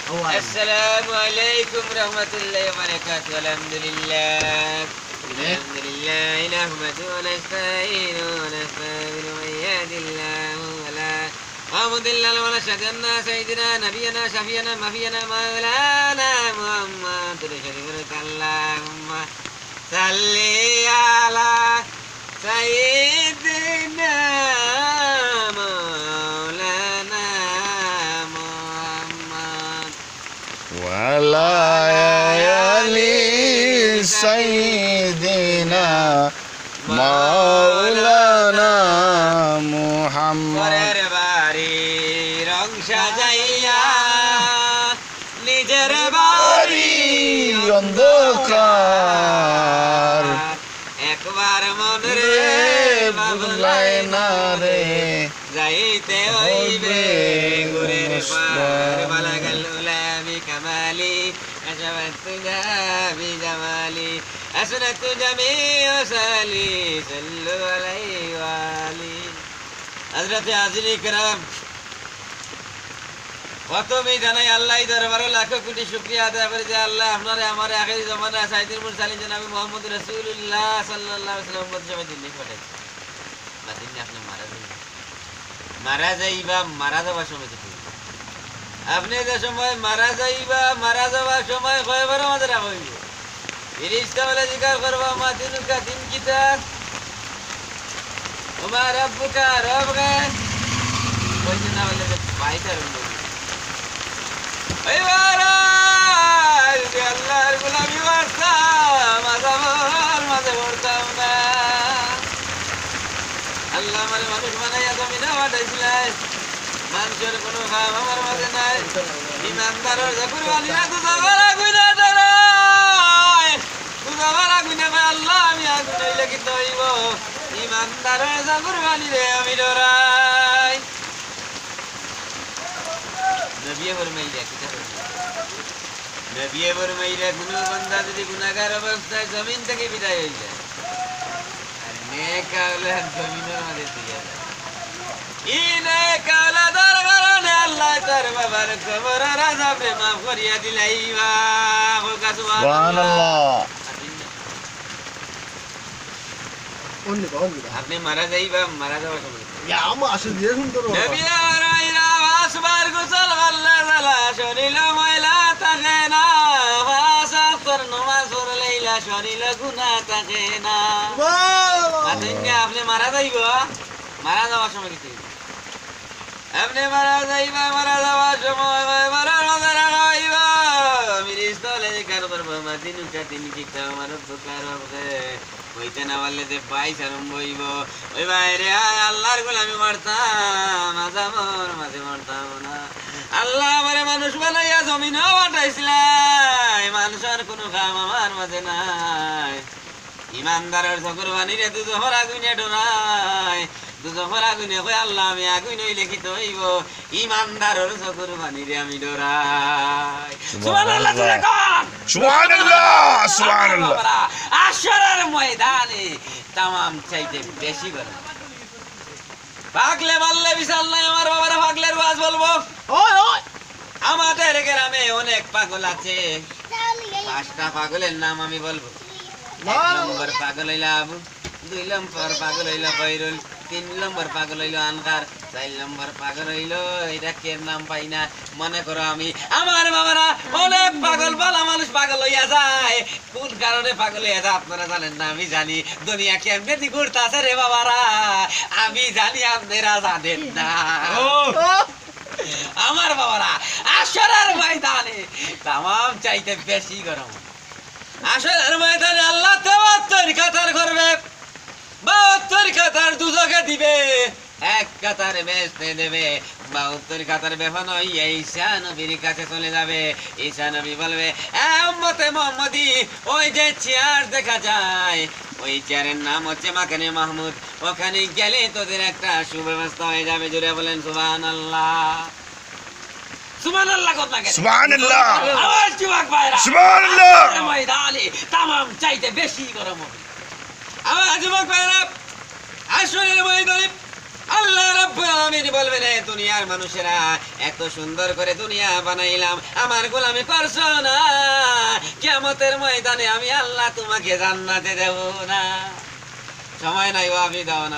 السلام عليكم ورحمة الله وبركاته. الحمد لله نحمده ونستعينه ونستغفره ومن يهد الله فلا مضل له ونشهد أن سيدنا نبينا شفيعنا مفينا مولانا محمد رسولك اللهم صل على سيدنا مولانا محمد وعلى آل سيدنا مولانا محمد ঘরের বাড়ি রং সাজাইয়া নিজের বাড়ি অন্ধকার একবার মনে রে বুঝলাই না রে যাইতে হইবে গুরের পার বালাগাল উলামি কামালি আশাবাতু জাবি জামালি আসনাতু জামি ওসালি সাল্লু আলাইহি ওয়ালি হযরতে হাজিরি کرام প্রথমে জানাই আল্লাহ দরবারে লাখো কোটি শুকরিয়া আদায় করি যে আল্লাহ আপনারে আমারে আখিরি জামানা সাইয়্যিদুল মুরসালিন জনাব মুহাম্মদ রাসূলুল্লাহ সাল্লাল্লাহু আলাইহি ওয়াসাল্লাম সবাই দিল্লি পাঠাইছে মাদিনে আপনি মারা যাইবা মারা যাওয়ার সময় দেখুন আপনি যে সময় মারা যাইবা মারা যাওয়ার সময় কয়বার আমাদের হইব ফেরেশতা বলে জিজ্ঞাসা করবা মাদিনুকা দিন কিতা ওমা রব্বুকা রবকে কইছে না বলে পাইতা রইল এই বারা আল্লাহর গোলামি করতা মাঝে করতাম না আল্লাহ আমার মানুষ বানাইয়া জমিনে পাঠাইছিলেন মানুষের কোনো কাম আমার মাঝে নাই ইমানদারের যে কুরবানি না তো যাবার আগুনে ধরাই তো যাবার আগুনে ভাই আল্লাহ আমি আগুন হইলে কি তৈব ইমানদারের যে কুরবানি রে আমি ধরাই নবিয়ে ফরমাইলে কিতা নবিয়ে ফরমাইলে কোনো বান্দা যদি গুনাহগার অবস্থায় জমিন থেকে বিদায় হয়ে যায় আর নেক আওলাদ জমিনের মধ্যে দিয়ে যায় ই নেক আওলাদের কারণে আল্লাহ তার বাবার কবরের আযাবে মাফ করিয়া দিলাইবা হোকা সুবহানাল্লাহ আপনি মারা যাইবা মারা যাওয়ার সময় নবী আরাইরা আসবার গোসল আল্লাহ তাআলা শরীরে ময়লা থাকে না ফাসাতর নামাজ পড়লেইলা শরীরে গুনাহ থাকে না মাদিনে আপনি মারা যাইবা মারা যাওয়ার সময় কি আপনি মারা যাইবা মারা যাওয়ার সময় মারার মধ্যে রাখাইবা ফেরেশতা বলে জিজ্ঞাসা করবা মাদিনুকা তিনি কি চাও আমার উপকার হবে হইতে না বললে যে বাইশ আরম্ভ হইব ওই বাইরে আল্লাহর গোলামি করতাম মাঝে মরতাম না আল্লাহ আমারে মানুষ বানাইয়া জমিনও পাঠাইছিলাম মানুষের কোনো কাম আমার মাঝে নাই ইমানদারের কুরবানি রে দুজোহর আগুনে ডরাই দুজোহর আগুনে কই আল্লাহ আমি আগুন হইলে কি হইব ইমানদারের কুরবানি রে আমি ডরাই সুবহানাল্লাহ সুবহানাল্লাহ সুবহানাল্লাহ আসরের ময়দানে তামাম চাইতে বেশি করে পাগলে বললে বিশাল নাই আমার বাবার পাগলের ওয়াজ বলবো আমাদের গ্রামে অনেক পাগল আছে 5টা পাগলের নাম আমি বলবো 1 নম্বর পাগল হইলা আবু 2 নম্বর পাগল হইলা বাইরুল 3 নম্বর পাগল হইলো আনকার 4 নম্বর পাগল হইলো এটা কে নাম পাই না মনে করো আমি আমার বাবারা অনেক পাগল বলা মানুষ পাগল হইয়া যায় কোন কারণে পাগল হইয়া যায় আপনারা জানেন না আমি জানি দুনিয়া কেমনে দি ঘুরতাছে রে বাবারা আমি জানি আপনারা জানেন না আমার বাবারা আসরের ময়দানে তামাম চাইতে বেশি গরম আসরের ময়দানে আল্লাহ 72 কাতার করবে 72 কাতার দুজকে দিবে এক কাতারে বেচতে দেবে 72 কাতার বেফান হইয়া ঈসা নবীর কাছে চলে যাবে ঈসা নবী বলবে এ উম্মতে মুহাম্মদী ওই যে চেয়ার দেখা যায় ওই চেয়ারের নাম হচ্ছে মাকানে মাহমুদ ওখানে গেলে তোদের একটা সুব্যবস্থা হয়ে যাবে জোরে বলেন সুবহানাল্লাহ সুবহানাল্লাহ কত লাগে সুবহানাল্লাহ আওয়াজ দিবাক ভাইরা সুবহানাল্লাহ ময়দানে তামাম চাইতে বেশি গরম হবে আওয়াজ দিবাক ভাইরা আসরের ময়দানে আল্লাহ রাব্বুল আলামিন বলবেন, এ দুনিয়ার মানুষেরা, এত সুন্দর করে দুনিয়া বানাইলাম, আমার গোলামি করছো না, কিয়ামতের ময়দানে আমি আল্লাহ তোমাকে জান্নাতে দেব না। সময় নাই, ওয়াফি দাওয়ানা।